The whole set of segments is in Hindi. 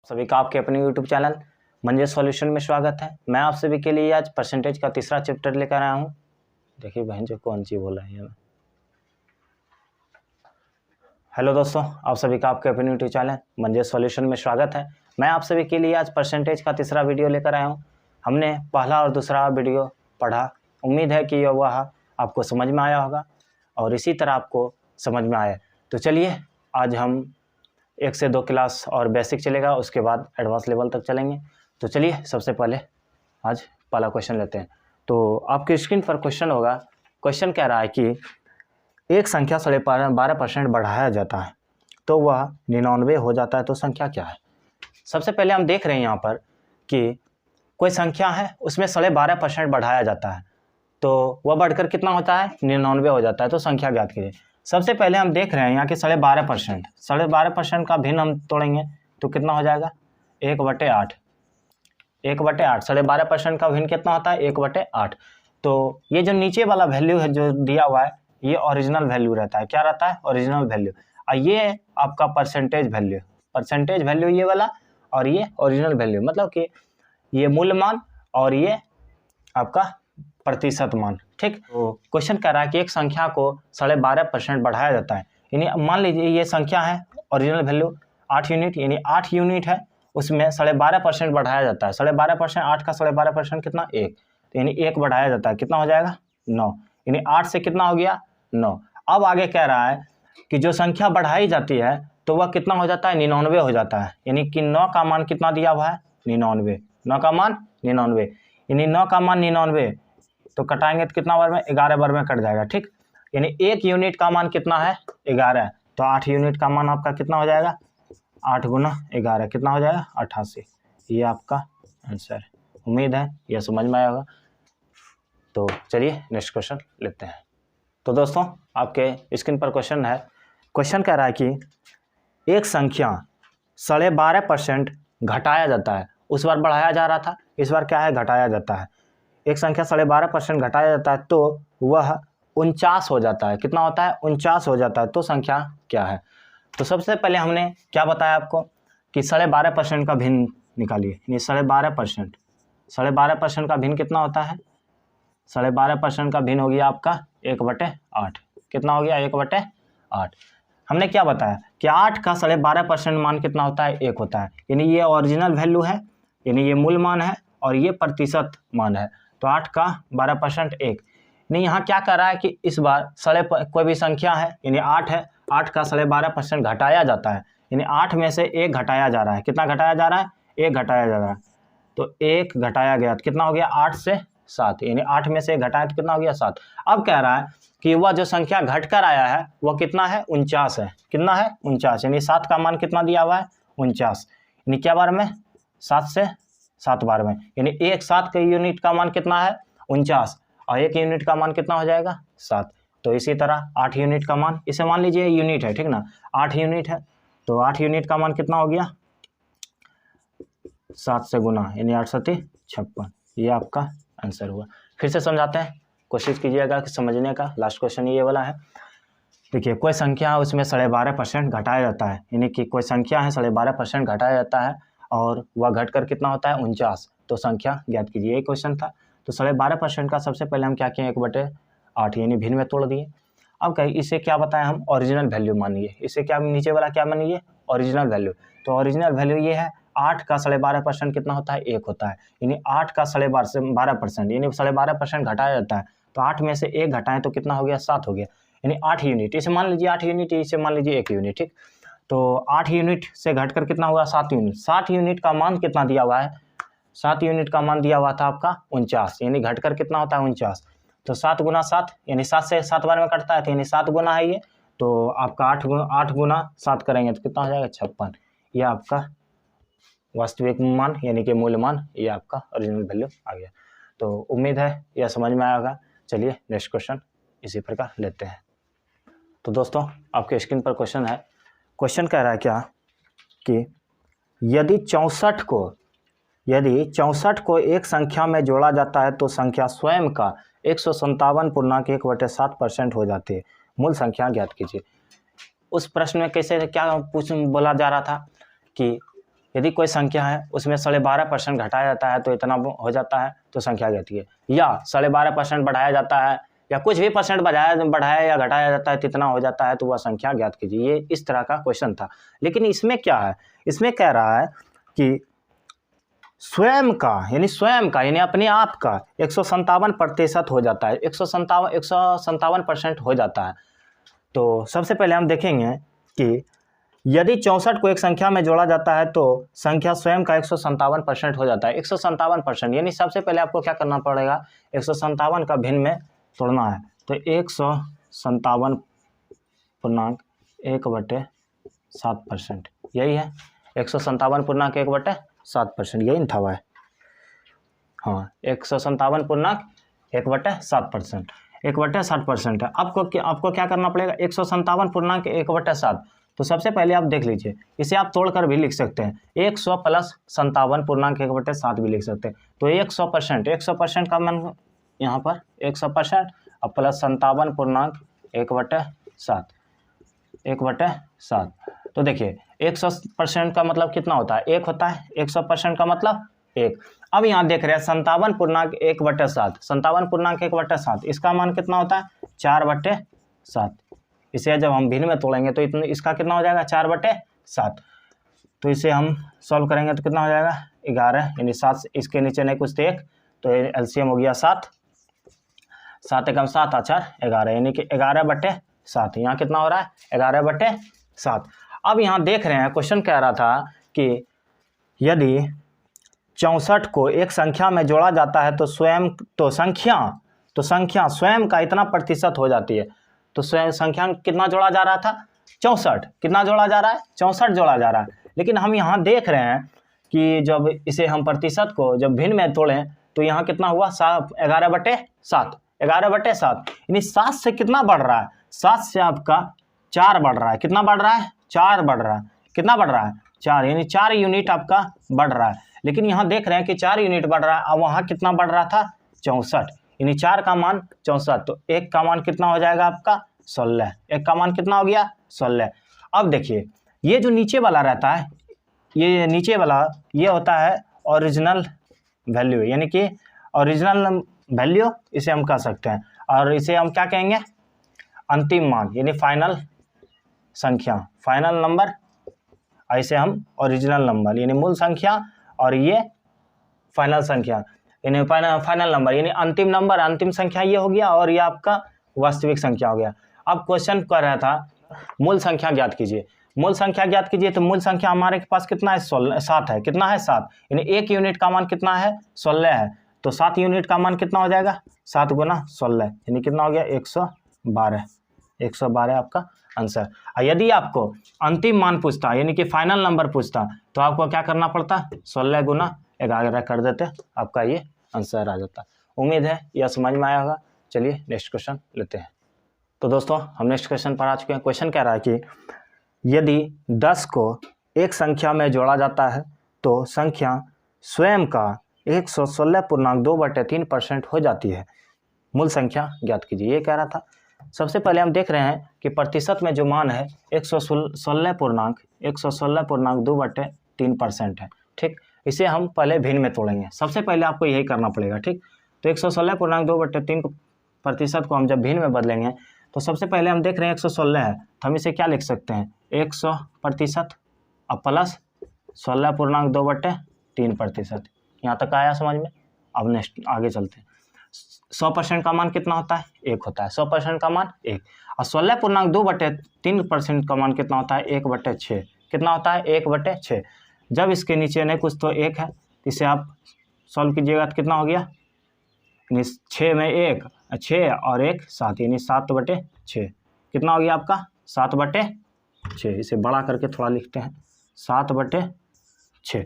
सभी का आपके अपने YouTube चैनल मंजेश सॉल्यूशन में स्वागत है। मैं आप सभी के लिए आज परसेंटेज का तीसरा चैप्टर लेकर आया हूँ। देखिए बहन जो कौन सी बोला है ये। हेलो दोस्तों, आप सभी का आपके अपने YouTube चैनल मंजेश सॉल्यूशन में स्वागत है। मैं आप सभी के लिए आज परसेंटेज का तीसरा वीडियो लेकर आया हूँ। हमने पहला और दूसरा वीडियो पढ़ा, उम्मीद है कि वह आपको समझ में आया होगा और इसी तरह आपको समझ में आया। तो चलिए आज हम 1 से 2 क्लास और बेसिक चलेगा, उसके बाद एडवांस लेवल तक चलेंगे। तो चलिए सबसे पहले आज पहला क्वेश्चन लेते हैं। तो आपकी स्क्रीन पर क्वेश्चन होगा। क्वेश्चन कह रहा है कि एक संख्या 12.5% बढ़ाया जाता है तो वह 99 हो जाता है, तो संख्या क्या है। सबसे पहले हम देख रहे हैं यहाँ पर कि कोई संख्या है, उसमें 12.5% बढ़ाया जाता है तो वह बढ़कर कितना होता है, 99 हो जाता है। तो संख्या ज्ञात कीजिए। सबसे पहले हम देख रहे हैं यहाँ कि 12.5% का भिन्न हम तोड़ेंगे तो कितना हो जाएगा, 1/8। 1/8 12.5% का भिन्न कितना होता है, 1/8। तो ये जो नीचे वाला वैल्यू है जो दिया हुआ है, ये ओरिजिनल वैल्यू रहता है। क्या रहता है, ओरिजिनल वैल्यू। और ये आपका परसेंटेज वैल्यू ये वाला, और ये ओरिजिनल वैल्यू, मतलब कि ये मूल मान और ये आपका प्रतिशत मान। ठीक, तो क्वेश्चन कह रहा है कि एक संख्या को 12.5% बढ़ाया जाता है। यानी मान लीजिए ये संख्या है, ओरिजिनल वैल्यू 8 यूनिट, यानी 8 यूनिट है, उसमें 12.5% बढ़ाया जाता है। 12.5%, 8 का 12.5% कितना, 1। तो यानी 1 बढ़ाया जाता है, कितना हो जाएगा, 9। यानी 8 से कितना हो गया, 9। अब आगे कह रहा है कि जो संख्या बढ़ाई जाती है तो वह कितना हो जाता है, 99 हो जाता है। यानी कि 9 का मान कितना दिया हुआ है, 99। 9 का मान 99, यानी 9 का मान 99, तो कटाएंगे तो कितना बार में, 11 बार में कट जाएगा। ठीक, यानी 1 यूनिट का मान कितना है, 11। तो 8 यूनिट का मान आपका कितना हो जाएगा, 8 गुना 11 कितना हो जाएगा, 88। ये आपका आंसर है। उम्मीद है यह समझ में आया होगा। तो चलिए नेक्स्ट क्वेश्चन लेते हैं। तो दोस्तों आपके स्क्रीन पर क्वेश्चन है। क्वेश्चन कह रहा है कि एक संख्या 12.5% घटाया जाता है। उस बार बढ़ाया जा रहा था, इस बार क्या है, घटाया जाता है। एक संख्या 12.5% घटाया जाता है तो वह 49 हो जाता है। कितना होता है, 49 हो जाता है। तो संख्या क्या है। तो सबसे पहले हमने क्या बताया आपको कि 12.5% का भिन्न निकालिए। यानी 12.5% का भिन्न कितना होता है, 12.5% का भिन्न हो गया आपका 1/8। कितना हो गया, 1/8। हमने क्या बताया कि 8 का 12.5% मान कितना होता है, 1 होता है। यानी ये ओरिजिनल वैल्यू है, यानी ये मूल मान है, और ये प्रतिशत मान है। तो 8 का 12% 1। नहीं, यहाँ क्या कर रहा है कि इस बार कोई भी संख्या है, यानी 8 है, 8 का 12.5% घटाया जाता है। यानी 8 में से 1 घटाया जा रहा है। कितना घटाया जा रहा है, 1 घटाया जा रहा है। तो 1 घटाया गया तो कितना हो गया, 8 से 7। यानी 8 में से 1 घटाया तो कितना हो गया, 7। अब कह रहा है कि वह जो संख्या घट कर आया है वह कितना है, 49 है। कितना है, 49। यानी 7 का मान कितना दिया हुआ है, 49। यानी क्या बार में, 7 से 7 बार में। यानी 7 के यूनिट का मान कितना है, 49, और 1 यूनिट का मान कितना हो जाएगा, 7। तो इसी तरह 8 यूनिट का मान, इसे मान लीजिए यूनिट है, ठीक ना, 8 यूनिट है तो 8 यूनिट का मान कितना हो गया, 7 से गुना, यानी 8 7 56। ये आपका आंसर हुआ। फिर से समझाते हैं, कोशिश कीजिएगा कि समझने का। लास्ट क्वेश्चन ये वाला है। देखिए कोई संख्या है, उसमें 12.5% घटाया जाता है। यानी कि कोई संख्या है, 12.5% घटाया जाता है और वह घटकर कितना होता है, 49। तो संख्या ज्ञात कीजिए, ये क्वेश्चन था। तो 12.5% का सबसे पहले हम क्या किए, 1/8 यानी भिन्न में तोड़ दिए। अब कहीं इसे क्या बताएं हम, ओरिजिनल वैल्यू मानिए। इसे क्या, नीचे वाला क्या मानिए, ओरिजिनल वैल्यू। तो ओरिजिनल वैल्यू ये है, 8 का 12.5% कितना होता है, 1 होता है। यानी 8 का 12.5%, यानी 12.5% घटाया जाता है। तो 8 में से 1 घटाएं तो कितना हो गया, 7 हो गया। यानी 8 यूनिट, इसे मान लीजिए 8 यूनिट, इसे मान लीजिए 1 यूनिट। ठीक, तो 8 यूनिट से घटकर कितना हुआ, 7 यूनिट। 7 यूनिट का मान कितना दिया हुआ है, 7 यूनिट का मान दिया हुआ था आपका 49। यानी घटकर कितना होता है, 49। तो 7 गुना 7, यानी 7 से 7 बार में कटता है, तो यानी 7 गुना है ये। तो आपका 8 गुना 7 करेंगे तो कितना हो जाएगा, 56। ये आपका वास्तविक मान यानी कि मूल्य मान, ये आपका ओरिजिनल वैल्यू आ गया। तो उम्मीद है यह समझ में आया होगा। चलिए नेक्स्ट क्वेश्चन इसी प्रकार लेते हैं। तो दोस्तों आपके स्क्रीन पर क्वेश्चन है। क्वेश्चन कह रहा है क्या कि यदि 64 को एक संख्या में जोड़ा जाता है तो संख्या स्वयं का 157.1/7% हो जाती है। मूल संख्या ज्ञात कीजिए। उस प्रश्न में कैसे क्या बोला जा रहा था कि यदि कोई संख्या है उसमें 12.5% घटाया जाता है तो इतना हो जाता है, तो संख्या कहती है, या 12.5% बढ़ाया जाता है या कुछ भी परसेंट बढ़ाया या घटाया जाता है कितना हो जाता है, तो वह संख्या ज्ञात कीजिए। ये इस तरह का क्वेश्चन था। लेकिन इसमें क्या है, इसमें कह रहा है कि स्वयं का यानी अपने आप का 157% हो जाता है, 157% हो जाता है। तो सबसे पहले हम देखेंगे कि यदि 64 को एक संख्या में जोड़ा जाता है तो संख्या स्वयं का 157% हो जाता है। 157% यानी सबसे पहले आपको क्या करना पड़ेगा, 157 का भिन्न में तोड़ना है। तो 157.1/7%, यही है 157.1/7%, यही था वह। हाँ, 157.1/7%, 1/7% है। आपको क्या करना पड़ेगा, 157.1/7। तो सबसे पहले आप देख लीजिए, इसे आप तोड़कर भी लिख सकते हैं, 100 + 57.1/7 भी लिख सकते हैं। तो 100% का मान यहाँ पर 100% और प्लस 57.1/7, 1/7। तो देखिए 100% का मतलब कितना होता है, 1 होता है। 100% का मतलब 1। अब यहाँ देख रहे हैं 57.1/7, 57.1/7, इसका मान कितना होता है, 4/7। इसे जब हम भिन्न में तोड़ेंगे तो इतने इसका कितना हो जाएगा, 4/7। तो इसे हम सॉल्व करेंगे तो कितना हो जाएगा, 11, यानी 7, इसके नीचे नहीं कुछ तो 1, तो एलसीएम हो गया 7, 7 एकम 7 और 4 11, यानी कि 11/7। यहाँ कितना हो रहा है, 11/7। अब यहाँ देख रहे हैं क्वेश्चन कह रहा था कि यदि 64 को एक संख्या में जोड़ा जाता है तो संख्या स्वयं का इतना प्रतिशत हो जाती है। तो स्वयं संख्या कितना जोड़ा जा रहा था, 64, कितना जोड़ा जा रहा है, 64 जोड़ा जा रहा है। लेकिन हम यहाँ देख रहे हैं कि जब इसे हम प्रतिशत को जब भिन्न में तोड़ें तो यहाँ कितना हुआ, 11/7, 11/7, यानी 7 से कितना बढ़ रहा है, 7 से आपका 4 बढ़ रहा है। कितना बढ़ रहा है, 4 बढ़ रहा है। कितना बढ़ रहा है, 4, यानी 4 यूनिट आपका बढ़ रहा है। लेकिन यहाँ देख रहे हैं कि 4 यूनिट बढ़ रहा है, अब वहाँ कितना बढ़ रहा था, 64, यानी 4 का मान 64, तो 1 का मान कितना हो जाएगा आपका, 16। 1 का मान कितना हो गया, 16। अब देखिए ये जो नीचे वाला रहता है, ये नीचे वाला ये होता है ओरिजिनल वैल्यू, यानी कि ओरिजिनल वैल्यू इसे हम कह सकते हैं, और इसे हम क्या कहेंगे, अंतिम मान, यानी फाइनल संख्या, फाइनल नंबर। ऐसे हम ओरिजिनल नंबर यानी मूल संख्या, और ये फाइनल संख्या यानी फाइनल नंबर यानी अंतिम नंबर, अंतिम संख्या ये हो गया, और ये आपका वास्तविक संख्या हो गया। अब क्वेश्चन कर रहा था मूल संख्या ज्ञात कीजिए, मूल संख्या ज्ञात कीजिए। तो मूल संख्या हमारे पास कितना है, 7 है। कितना है, 7, यानी 1 यूनिट का मान कितना है, 16 है। तो 7 यूनिट का मान कितना हो जाएगा, 7 × 16, यानी कितना हो गया, 112। 112 आपका आंसर। और यदि आपको अंतिम मान पूछता यानी कि फाइनल नंबर पूछता तो आपको क्या करना पड़ता, 16 × 11 कर देते, आपका ये आंसर आ जाता। उम्मीद है यह समझ में आया होगा। चलिए नेक्स्ट क्वेश्चन लेते हैं। तो दोस्तों हम नेक्स्ट क्वेश्चन पर आ चुके हैं। क्वेश्चन कह रहा है कि यदि 10 को एक संख्या में जोड़ा जाता है तो संख्या स्वयं का 116.2/3% हो जाती है। मूल संख्या ज्ञात कीजिए, ये कह रहा था। सबसे पहले हम देख रहे हैं कि प्रतिशत में जो मान है 116.2/3% है। ठीक, इसे हम पहले भिन्न में तोड़ेंगे। सबसे पहले आपको यही करना पड़ेगा। ठीक, तो 116.2/3% को हम जब भिन्न में बदलेंगे तो सबसे पहले हम देख रहे हैं 116 है, तो हम इसे क्या लिख सकते हैं, 100% और प्लस 16.2/3%। यहाँ तक आया समझ में। अब नेक्स्ट आगे चलते हैं। 100% का मान कितना होता है, 1 होता है। 100% का मान 1, और 16.2/3% का मान कितना होता है, 1/6। कितना होता है, 1/6। जब इसके नीचे नहीं कुछ तो 1 है, इसे आप सॉल्व कीजिएगा तो कितना हो गया, 6 में 1 6 और 1 7, यानी 7/6। कितना हो गया आपका, 7/6। इसे बड़ा करके थोड़ा लिखते हैं, 7/6।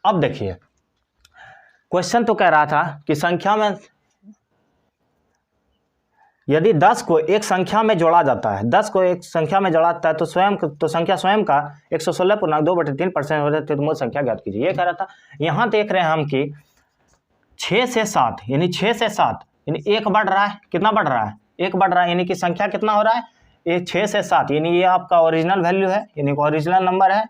अब देखिए क्वेश्चन तो कह रहा था कि संख्या में यदि 10 को एक संख्या में जोड़ा जाता है, 10 को एक संख्या में जोड़ा जाता है तो संख्या स्वयं का 116.2/3% हो जाती है। तो मूल संख्या ज्ञात कीजिए, ये कह रहा था। यहाँ देख रहे हैं हम कि 6 से 7 यानी 6 से 7 यानी 1 बढ़ रहा है। कितना बढ़ रहा है, 1 बढ़ रहा है, यानी कि संख्या कितना हो रहा है, ये 6 से 7, यानी ये आपका ओरिजिनल वैल्यू है, यानी ओरिजिनल नंबर है।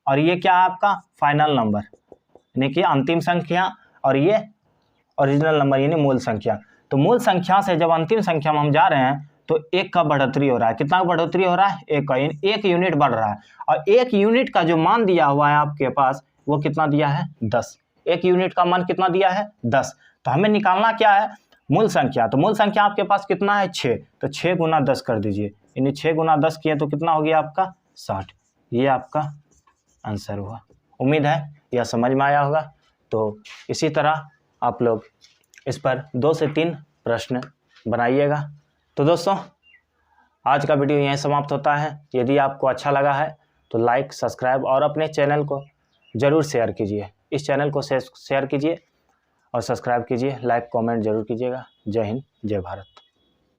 और ये क्या है आपका फाइनल नंबर यानी कि अंतिम संख्या, और ये ओरिजिनल नंबर यानी मूल संख्या। तो मूल संख्या से जब अंतिम संख्या में हम जा रहे हैं तो एक का बढ़ोतरी हो रहा है। कितना बढ़ोतरी हो रहा है? एक का, एक यूनिट बढ़ रहा है। और एक यूनिट का जो मान दिया हुआ है आपके पास वो कितना दिया है? 10। एक यूनिट का मान कितना दिया है? 10। तो हमें निकालना क्या है? मूल संख्या। तो मूल संख्या आपके पास कितना है? 6। तो 6 गुना 10 कर दीजिए, यानी 6 गुना 10 किए तो कितना हो गया आपका? 60। ये आपका आंसर हुआ। उम्मीद है यह समझ में आया होगा। तो इसी तरह आप लोग इस पर 2 से 3 प्रश्न बनाइएगा। तो दोस्तों आज का वीडियो यहीं समाप्त होता है। यदि आपको अच्छा लगा है तो लाइक, सब्सक्राइब और अपने चैनल को ज़रूर शेयर कीजिए। इस चैनल को शेयर कीजिए और सब्सक्राइब कीजिए, लाइक कमेंट जरूर कीजिएगा। जय हिंद, जय भारत।